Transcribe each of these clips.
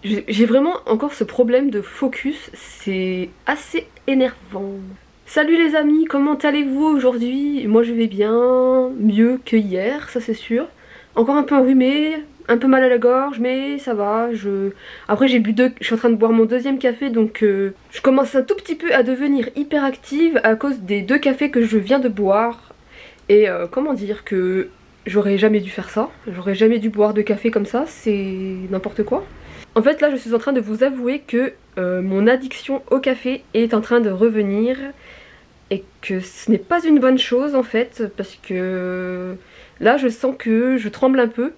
J'ai vraiment encore ce problème de focus, c'est assez énervant. Salut les amis, comment allez-vous aujourd'hui? Moi je vais bien, mieux que hier, ça c'est sûr. Encore un peu enrhumé, un peu mal à la gorge, mais ça va. Après je suis en train de boire mon deuxième café, donc je commence un tout petit peu à devenir hyperactive à cause des 2 cafés que je viens de boire. Et comment dire que j'aurais jamais dû faire ça, j'aurais jamais dû boire de café comme ça, c'est n'importe quoi. En fait là je suis en train de vous avouer que mon addiction au café est en train de revenir et que ce n'est pas une bonne chose en fait, parce que là je sens que je tremble un peu.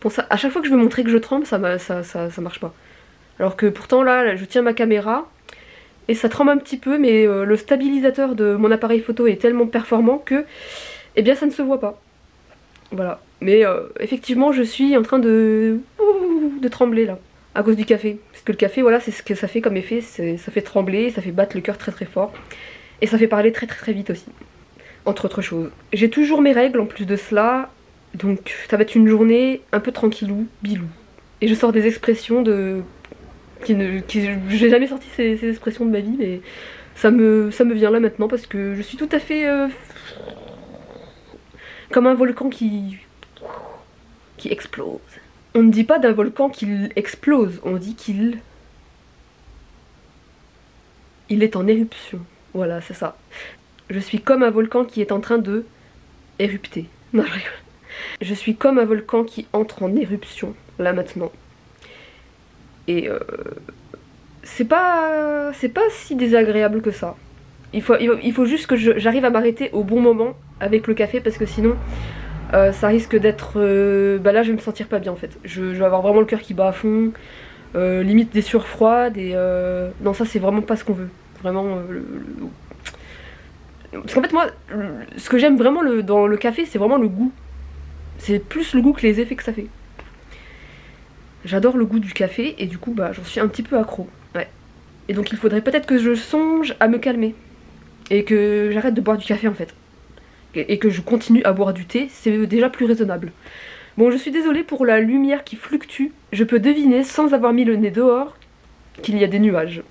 Bon, ça, à chaque fois que je veux montrer que je tremble, ça marche pas. Alors que pourtant là je tiens ma caméra et ça tremble un petit peu, mais le stabilisateur de mon appareil photo est tellement performant que eh bien ça ne se voit pas. Voilà. Mais effectivement je suis en train de trembler là, à cause du café. Parce que le café, voilà, c'est ce que ça fait comme effet, ça fait trembler, ça fait battre le cœur très très fort. Et ça fait parler très très très vite aussi, entre autres choses. J'ai toujours mes règles en plus de cela, donc ça va être une journée un peu tranquillou, bilou. Et je sors des expressions j'ai jamais sorti ces expressions de ma vie, mais ça me vient là maintenant parce que je suis tout à fait comme un volcan qui explose. On ne dit pas d'un volcan qu'il explose, on dit qu'il est en éruption. Voilà, c'est ça. Je suis comme un volcan qui est en train de érupter. Non, je rigole. Je suis comme un volcan qui entre en éruption, là maintenant. Et c'est pas si désagréable que ça. Il faut juste que j'arrive à m'arrêter au bon moment avec le café, parce que sinon ça risque d'être... bah là je vais me sentir pas bien en fait. Je vais avoir vraiment le cœur qui bat à fond, limite des sueurs froides et... non, ça c'est vraiment pas ce qu'on veut. Vraiment... Parce qu'en fait moi, ce que j'aime vraiment dans le café, c'est vraiment le goût. C'est plus le goût que les effets que ça fait. J'adore le goût du café et du coup bah j'en suis un petit peu accro. Ouais. Et donc il faudrait peut-être que je songe à me calmer. Et que j'arrête de boire du café en fait. Et que je continue à boire du thé, c'est déjà plus raisonnable. Bon, je suis désolée pour la lumière qui fluctue. Je peux deviner, sans avoir mis le nez dehors, qu'il y a des nuages.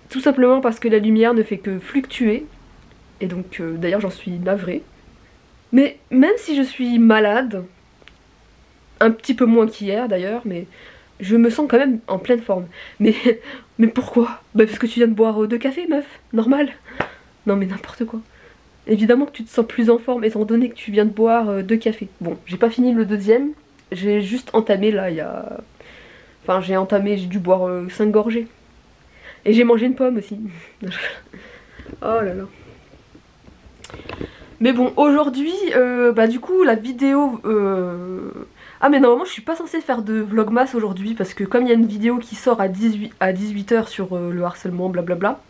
Tout simplement parce que la lumière ne fait que fluctuer. Et donc, d'ailleurs, j'en suis navrée. Mais même si je suis malade, un petit peu moins qu'hier d'ailleurs, mais je me sens quand même en pleine forme. Mais pourquoi? Bah parce que tu viens de boire 2 cafés, meuf. Normal. Non mais n'importe quoi. Évidemment que tu te sens plus en forme étant donné que tu viens de boire 2 cafés. Bon, j'ai pas fini le deuxième. J'ai juste entamé là, il y a... Enfin, j'ai dû boire 5 gorgées. Et j'ai mangé une pomme aussi. Oh là là. Mais bon, aujourd'hui, bah du coup, la vidéo... Ah mais normalement je suis pas censée faire de vlogmas aujourd'hui parce que comme il y a une vidéo qui sort à 18h sur le harcèlement blablabla,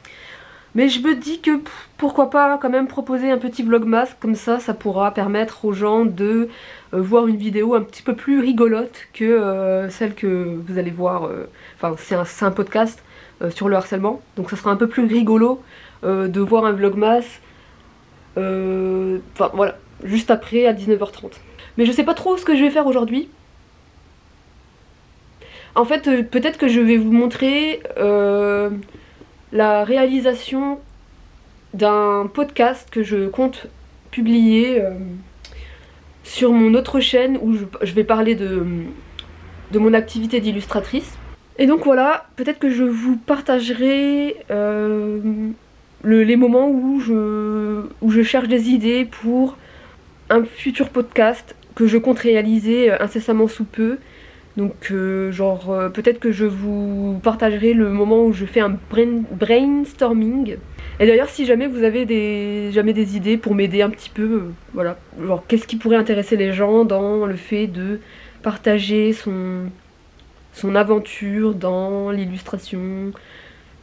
mais je me dis que pourquoi pas quand même proposer un petit vlogmas, comme ça pourra permettre aux gens de voir une vidéo un petit peu plus rigolote que celle que vous allez voir, enfin c'est un podcast sur le harcèlement, donc ça sera un peu plus rigolo de voir un vlogmas, enfin voilà, juste après à 19h30. Mais je sais pas trop ce que je vais faire aujourd'hui. En fait, peut-être que je vais vous montrer la réalisation d'un podcast que je compte publier sur mon autre chaîne où je vais parler de mon activité d'illustratrice. Et donc voilà, peut-être que je vous partagerai les moments où je cherche des idées pour un futur podcast que je compte réaliser incessamment sous peu. Donc peut-être que je vous partagerai le moment où je fais un brainstorming. Et d'ailleurs si jamais vous avez des idées pour m'aider un petit peu, voilà, genre qu'est-ce qui pourrait intéresser les gens dans le fait de partager son aventure dans l'illustration,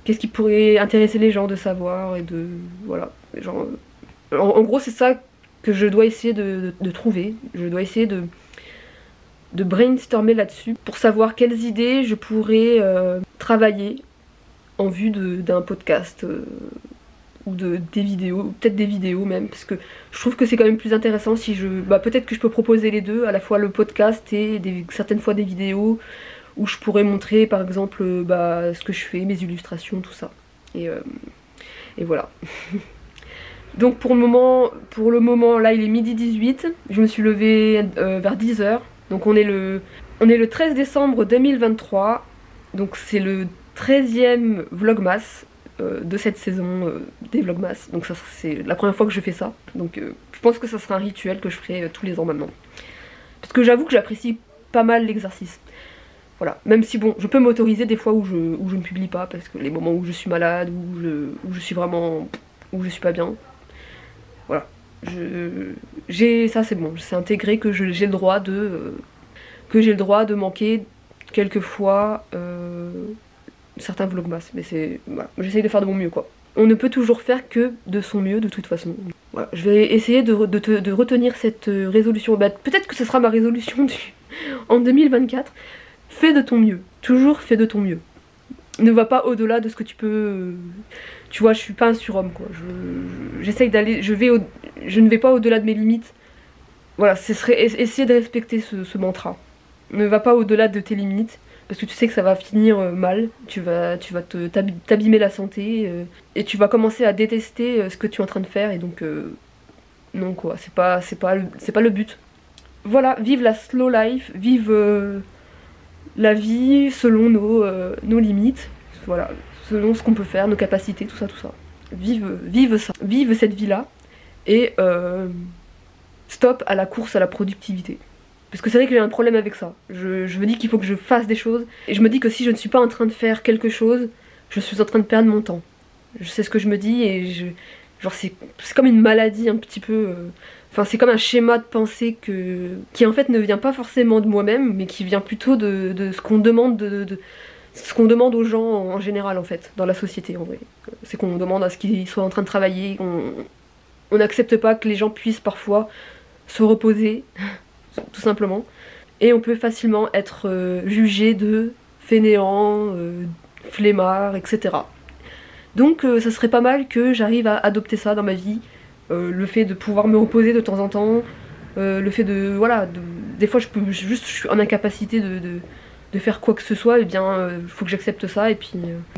qu'est-ce qui pourrait intéresser les gens de savoir et de... voilà, genre, en gros c'est ça que je dois essayer de trouver. Je dois essayer de brainstormer là-dessus pour savoir quelles idées je pourrais travailler en vue d'un podcast ou des vidéos, peut-être des vidéos même, parce que je trouve que c'est quand même plus intéressant si je... Bah, peut-être que je peux proposer les deux, à la fois le podcast et certaines fois des vidéos où je pourrais montrer par exemple bah, ce que je fais, mes illustrations, tout ça. Et voilà. Donc pour le moment, là il est midi 18, je me suis levée vers 10h, donc on est le 13 décembre 2023, donc c'est le 13e Vlogmas de cette saison des Vlogmas, donc ça c'est la première fois que je fais ça, donc je pense que ça sera un rituel que je ferai tous les ans maintenant. Parce que j'avoue que j'apprécie pas mal l'exercice. Voilà, même si bon, je peux m'autoriser des fois où je ne publie pas, parce que les moments où je suis malade, où je suis vraiment... où je suis pas bien, voilà. Ça c'est bon, c'est intégré que j'ai le droit de manquer quelquefois certains vlogmas, mais c'est... Voilà, j'essaye de faire de mon mieux quoi. On ne peut toujours faire que de son mieux de toute façon. Voilà, je vais essayer de retenir cette résolution. Bah, peut-être que ce sera ma résolution en 2024. Fais de ton mieux, toujours fais de ton mieux. Ne va pas au-delà de ce que tu peux... Tu vois, je suis pas un surhomme quoi. J'essaye d'aller... Je ne vais pas au-delà de mes limites. Voilà, ce serait essayer de respecter ce mantra. Ne va pas au-delà de tes limites, parce que tu sais que ça va finir mal. Tu vas t'abîmer la santé, et tu vas commencer à détester ce que tu es en train de faire, et donc... non quoi, c'est pas le but. Voilà, vive la slow life, vive... la vie selon nos limites, voilà, selon ce qu'on peut faire, nos capacités, tout ça, tout ça. Vive ça, vive cette vie-là, et stop à la course à la productivité. Parce que c'est vrai que j'ai un problème avec ça. Je me dis qu'il faut que je fasse des choses, et je me dis que si je ne suis pas en train de faire quelque chose, je suis en train de perdre mon temps. Je sais ce que je me dis, et genre c'est comme une maladie un petit peu... Enfin, c'est comme un schéma de pensée qui en fait ne vient pas forcément de moi-même, mais qui vient plutôt de ce qu'on demande, ce qu'on demande aux gens en général en fait, dans la société en vrai. C'est qu'on demande à ce qu'ils soient en train de travailler, on n'accepte pas que les gens puissent parfois se reposer, tout simplement. Et on peut facilement être jugé de fainéant, flemmard, etc. Donc ça serait pas mal que j'arrive à adopter ça dans ma vie. Le fait de pouvoir me reposer de temps en temps, le fait de... Voilà, des fois je suis en incapacité de faire quoi que ce soit, et bien il faut que j'accepte ça, et puis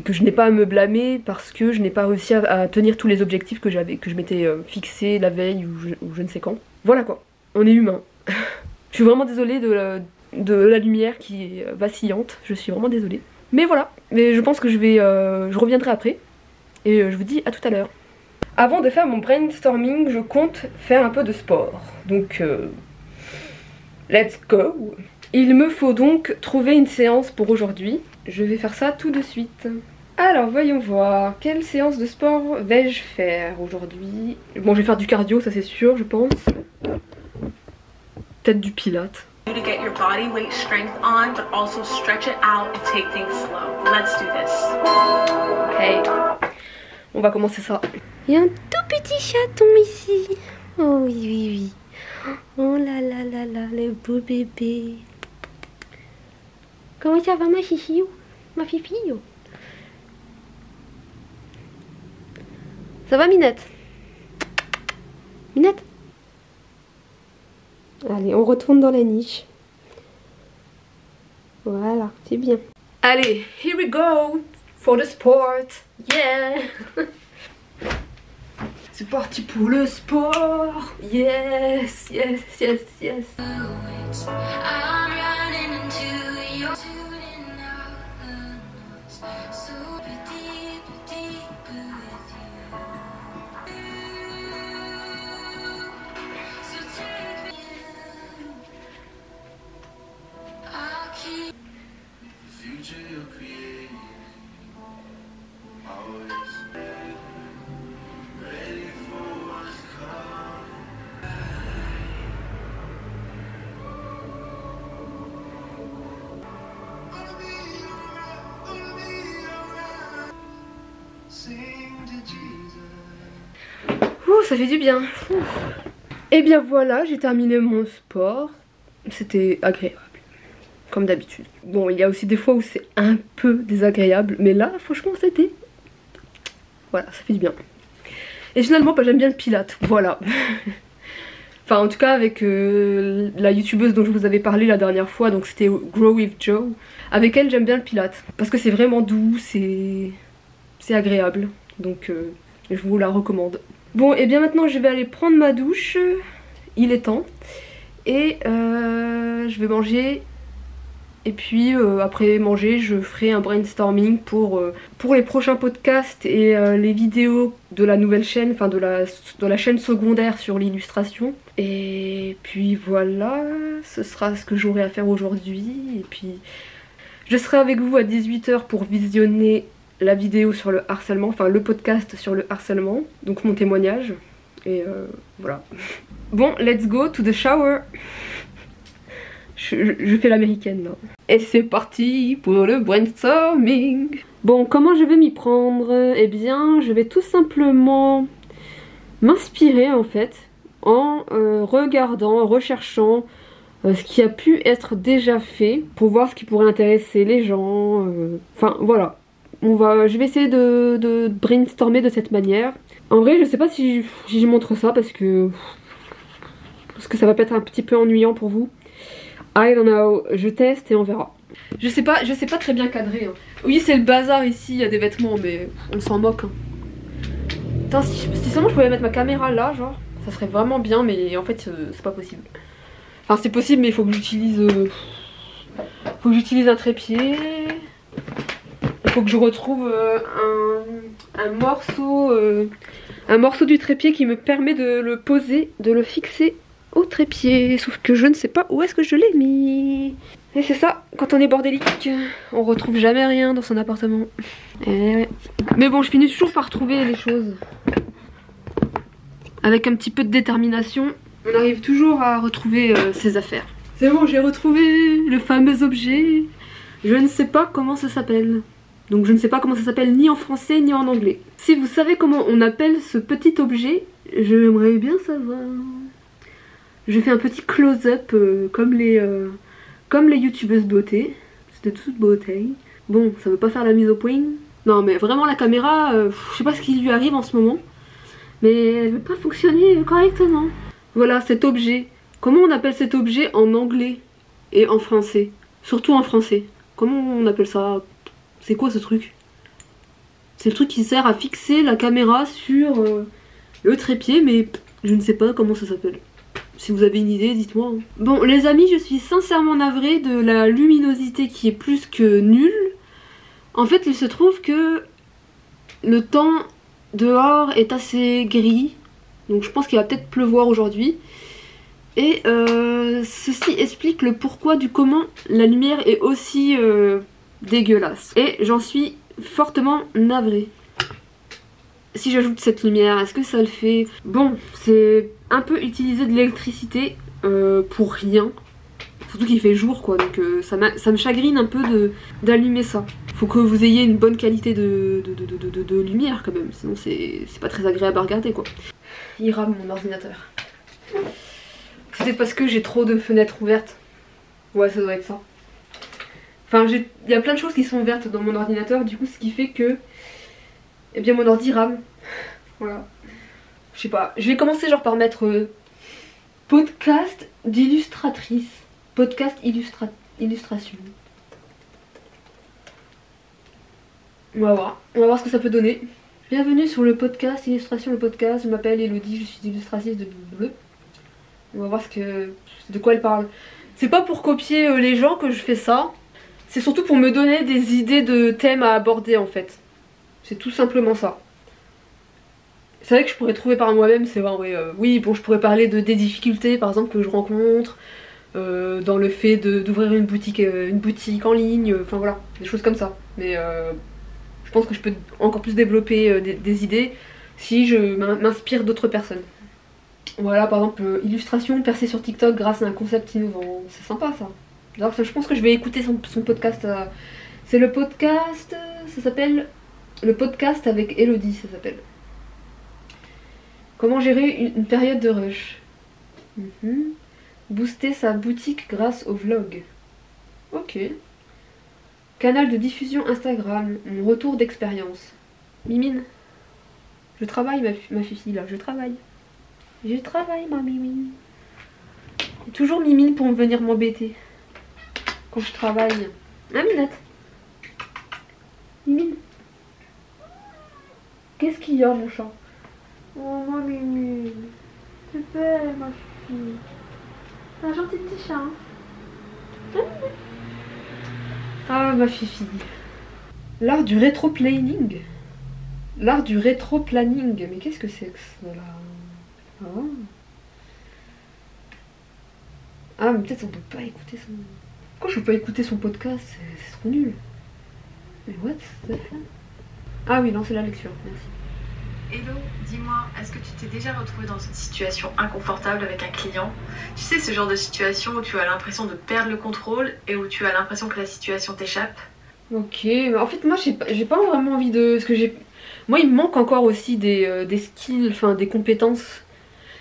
que je n'ai pas à me blâmer parce que je n'ai pas réussi à tenir tous les objectifs que je m'étais fixé la veille ou je ne sais quand. Voilà quoi, on est humain. Je suis vraiment désolée de la lumière qui est vacillante, je suis vraiment désolée. Mais voilà, mais je pense que je reviendrai après, et je vous dis à tout à l'heure. Avant de faire mon brainstorming, je compte faire un peu de sport. Donc, let's go! Il me faut donc trouver une séance pour aujourd'hui. Je vais faire ça tout de suite. Alors, voyons voir. Quelle séance de sport vais-je faire aujourd'hui? Bon, je vais faire du cardio, ça c'est sûr, je pense. Peut-être du pilate. To get your body weight strength on, but also stretch it out and take things slow. Let's do this. Ok. On va commencer ça. Il y a un tout petit chaton ici. Oh oui, oui, oui. Oh là là là là, le beau bébé. Comment ça va ma chichi? Ma fifi? Ça va Minette? Minette? Allez, on retourne dans la niche. Voilà, c'est bien. Allez, here we go for the sport. Yeah. C'est parti pour le sport. Yes, yes, yes, yes. Ouh, ça fait du bien. Ouh. Et bien voilà, j'ai terminé mon sport. C'était agréable, comme d'habitude. Bon, il y a aussi des fois où c'est un peu désagréable, mais là, franchement, c'était... Voilà, ça fait du bien. Et finalement bah, j'aime bien le Pilates, voilà. Enfin en tout cas avec la youtubeuse dont je vous avais parlé la dernière fois, donc c'était Grow with Joe. Avec elle j'aime bien le Pilates, parce que c'est vraiment doux, c'est agréable. Donc je vous la recommande. Bon et bien maintenant je vais aller prendre ma douche, il est temps. Et je vais manger. Et puis après manger je ferai un brainstorming pour les prochains podcasts et les vidéos de la nouvelle chaîne, enfin de la chaîne secondaire sur l'illustration. Et puis voilà, ce sera ce que j'aurai à faire aujourd'hui. Et puis je serai avec vous à 18 h pour visionner la vidéo sur le harcèlement, enfin le podcast sur le harcèlement, donc mon témoignage. Et voilà. Bon, let's go to the shower. Je fais l'américaine là. Et c'est parti pour le brainstorming. Bon, comment je vais m'y prendre? Eh bien, je vais tout simplement m'inspirer en fait en regardant, en recherchant ce qui a pu être déjà fait pour voir ce qui pourrait intéresser les gens. Enfin voilà, je vais essayer de brainstormer de cette manière. En vrai, je sais pas si je montre ça parce que ça va peut-être un petit peu ennuyant pour vous. I don't know, je teste et on verra. Je sais pas très bien cadrer. Hein. Oui, c'est le bazar ici, il y a des vêtements, mais on s'en moque. Hein. Putain, si seulement je pouvais mettre ma caméra là, genre, ça serait vraiment bien, mais en fait, c'est pas possible. Enfin, c'est possible, mais il faut que j'utilise. Un trépied. Il faut que je retrouve un morceau du trépied qui me permet de le poser, de le fixer au trépied, sauf que je ne sais pas où est-ce que je l'ai mis. Et c'est ça, quand on est bordélique, on retrouve jamais rien dans son appartement. Ouais. Mais bon, je finis toujours par trouver les choses. Avec un petit peu de détermination, on arrive toujours à retrouver ses affaires. C'est bon, j'ai retrouvé le fameux objet. Je ne sais pas comment ça s'appelle. Donc je ne sais pas comment ça s'appelle ni en français ni en anglais. Si vous savez comment on appelle ce petit objet, j'aimerais bien savoir. Je fais un petit close-up comme les youtubeuses beauté. C'est de toute beauté. Bon, ça veut pas faire la mise au point. Non mais vraiment la caméra, je sais pas ce qui lui arrive en ce moment. Mais elle veut pas fonctionner correctement. Voilà cet objet. Comment on appelle cet objet en anglais et en français? Surtout en français. Comment on appelle ça? C'est quoi ce truc? C'est le truc qui sert à fixer la caméra sur le trépied, mais je ne sais pas comment ça s'appelle. Si vous avez une idée, dites-moi. Bon, les amis, je suis sincèrement navrée de la luminosité qui est plus que nulle. En fait, il se trouve que le temps dehors est assez gris. Donc je pense qu'il va peut-être pleuvoir aujourd'hui. Et ceci explique le pourquoi du comment la lumière est aussi dégueulasse. Et j'en suis fortement navrée. Si j'ajoute cette lumière, est-ce que ça le fait? Bon, c'est un peu utiliser de l'électricité pour rien. Surtout qu'il fait jour quoi, donc ça me chagrine un peu d'allumer ça. Faut que vous ayez une bonne qualité de lumière quand même, sinon c'est pas très agréable à regarder quoi. Il rame mon ordinateur. C'est peut-être parce que j'ai trop de fenêtres ouvertes. Ouais, ça doit être ça. Enfin, il y a plein de choses qui sont ouvertes dans mon ordinateur, du coup ce qui fait que eh bien mon ordi rame. Voilà. Je sais pas. Je vais commencer genre par mettre podcast d'illustratrice. Podcast illustration. On va voir. On va voir ce que ça peut donner. Bienvenue sur le podcast illustration le podcast. Je m'appelle Elodie, je suis illustratrice de bleu. On va voir de quoi elle parle. C'est pas pour copier les gens que je fais ça. C'est surtout pour me donner des idées de thèmes à aborder en fait. C'est tout simplement ça. C'est vrai que je pourrais trouver par moi-même, c'est vrai. Oui, bon, je pourrais parler des difficultés par exemple que je rencontre dans le fait d'ouvrir une boutique en ligne, enfin voilà, des choses comme ça. Mais je pense que je peux encore plus développer des idées si je m'inspire d'autres personnes. Voilà, par exemple, illustration percée sur TikTok grâce à un concept innovant. C'est sympa ça. Alors, je pense que je vais écouter son podcast. C'est le podcast, ça s'appelle le podcast avec Elodie, ça s'appelle. Comment gérer une période de rush. Booster sa boutique grâce au vlog. Ok. Canal de diffusion Instagram, mon retour d'expérience. Mimine. Je travaille ma fifi là, je travaille. Je travaille ma mimine. Il y a toujours Mimine pour venir m'embêter. Quand je travaille. Ah Minette. Mimine. Qu'est-ce qu'il y a mon chat? Oh ma Mimine. C'est belle ma fille. C'est un gentil petit chat. Hein? Ah ma fifi. L'art du rétro-planning. L'art du rétro-planning. Mais qu'est-ce que c'est que ça là? Ah mais peut-être on peut pas écouter son... Pourquoi je peux pas écouter son podcast? C'est trop nul. Mais what the fuck? Ah oui, non, c'est la lecture, merci. Hello, dis-moi, est-ce que tu t'es déjà retrouvée dans une situation inconfortable avec un client? Tu sais, ce genre de situation où tu as l'impression de perdre le contrôle et où tu as l'impression que la situation t'échappe? Ok, mais en fait moi j'ai pas vraiment envie de... Parce que moi il me manque encore aussi des skills, enfin des compétences.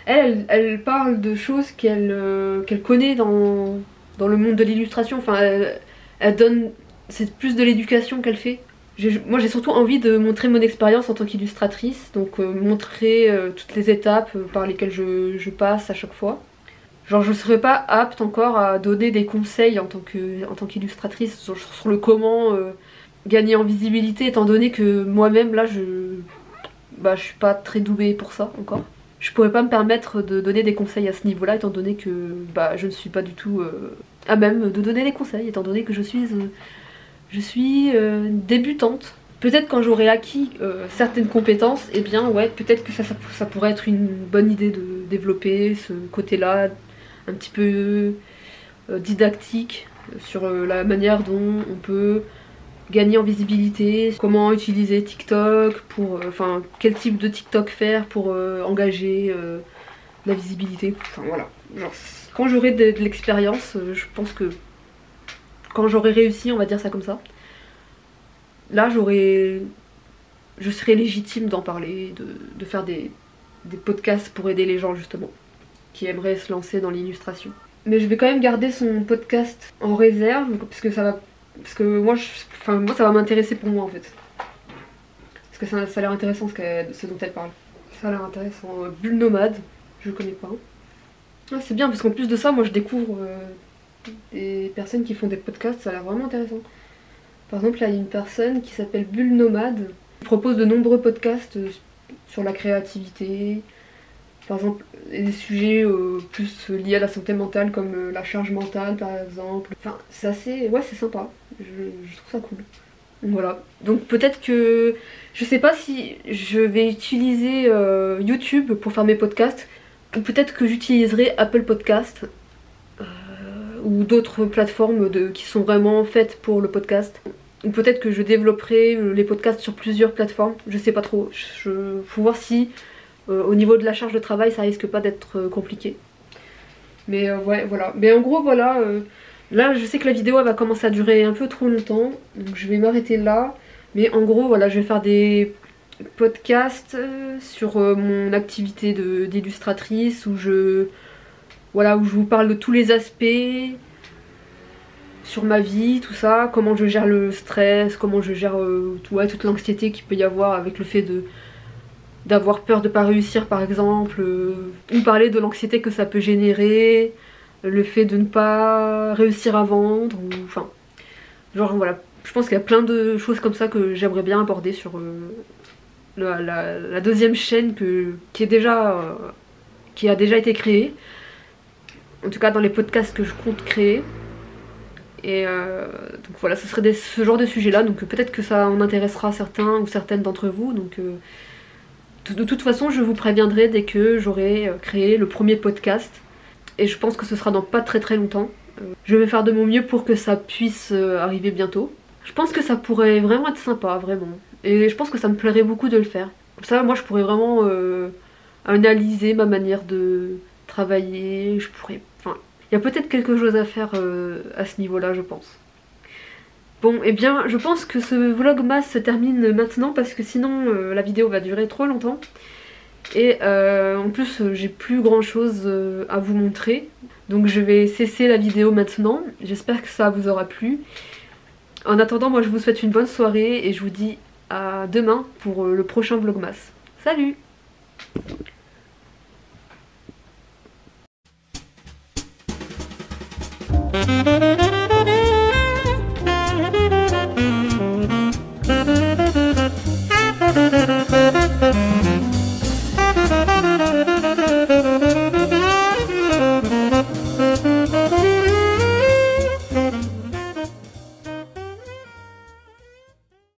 Elle parle de choses qu'elle connaît dans le monde de l'illustration, enfin elle donne... C'est plus de l'éducation qu'elle fait. Moi j'ai surtout envie de montrer mon expérience en tant qu'illustratrice, donc montrer toutes les étapes par lesquelles je passe à chaque fois. Genre je serais pas apte encore à donner des conseils en tant qu'illustratrice sur le comment gagner en visibilité, étant donné que moi-même là je suis pas très douée pour ça encore. Je pourrais pas me permettre de donner des conseils à ce niveau-là, étant donné que je ne suis pas du tout à même de donner des conseils, étant donné que je suis débutante. Peut-être quand j'aurai acquis certaines compétences, et bien ouais, peut-être que ça pourrait être une bonne idée de développer ce côté-là, un petit peu didactique, sur la manière dont on peut gagner en visibilité, comment utiliser TikTok, enfin quel type de TikTok faire pour engager la visibilité, enfin voilà. Genre, quand j'aurai de l'expérience, je pense que quand j'aurai réussi, on va dire ça comme ça, là je serai légitime d'en parler, de faire des podcasts pour aider les gens justement qui aimeraient se lancer dans l'illustration. Mais je vais quand même garder son podcast en réserve parce que moi ça va m'intéresser pour moi en fait. Parce que ça a l'air intéressant ce dont elle parle. Ça a l'air intéressant. Bulle nomade, je connais pas. Ah, c'est bien parce qu'en plus de ça, moi je découvre des personnes qui font des podcasts, ça a l'air vraiment intéressant. Par exemple, là il y a une personne qui s'appelle Bulle nomade, qui propose de nombreux podcasts sur la créativité. Par exemple, des sujets plus liés à la santé mentale comme la charge mentale par exemple. Enfin, c'est assez... Ouais, c'est sympa. Je trouve ça cool. Donc voilà. Donc peut-être que... Je sais pas si je vais utiliser YouTube pour faire mes podcasts. Ou peut-être que j'utiliserai Apple Podcast. Ou d'autres plateformes qui sont vraiment faites pour le podcast. Ou peut-être que je développerai les podcasts sur plusieurs plateformes. Je sais pas trop. Faut voir si... au niveau de la charge de travail, ça risque pas d'être compliqué. Mais ouais, voilà. Mais en gros, voilà. Là, je sais que la vidéo elle va commencer à durer un peu trop longtemps. Donc je vais m'arrêter là. Mais en gros, voilà, je vais faire des podcasts sur mon activité d'illustratrice où je vous parle de tous les aspects sur ma vie, tout ça. Comment je gère le stress, comment je gère toute l'anxiété qu'il peut y avoir avec le fait d'avoir peur de pas réussir par exemple, ou parler de l'anxiété que ça peut générer, le fait de ne pas réussir à vendre, ou enfin, genre voilà, je pense qu'il y a plein de choses comme ça que j'aimerais bien aborder sur la deuxième chaîne qui a déjà été créée, en tout cas dans les podcasts que je compte créer. Et donc voilà, ce serait ce genre de sujet là, donc peut-être que ça en intéressera certains ou certaines d'entre vous, donc de toute façon, je vous préviendrai dès que j'aurai créé le premier podcast. Et je pense que ce sera dans pas très très longtemps. Je vais faire de mon mieux pour que ça puisse arriver bientôt. Je pense que ça pourrait vraiment être sympa, vraiment. Et je pense que ça me plairait beaucoup de le faire. Comme ça, moi, je pourrais vraiment analyser ma manière de travailler. Enfin, il y a peut-être quelque chose à faire à ce niveau-là, je pense. Bon, et bien, je pense que ce vlogmas se termine maintenant parce que sinon la vidéo va durer trop longtemps. Et en plus, j'ai plus grand chose à vous montrer. Donc je vais cesser la vidéo maintenant. J'espère que ça vous aura plu. En attendant, moi je vous souhaite une bonne soirée et je vous dis à demain pour le prochain vlogmas. Salut!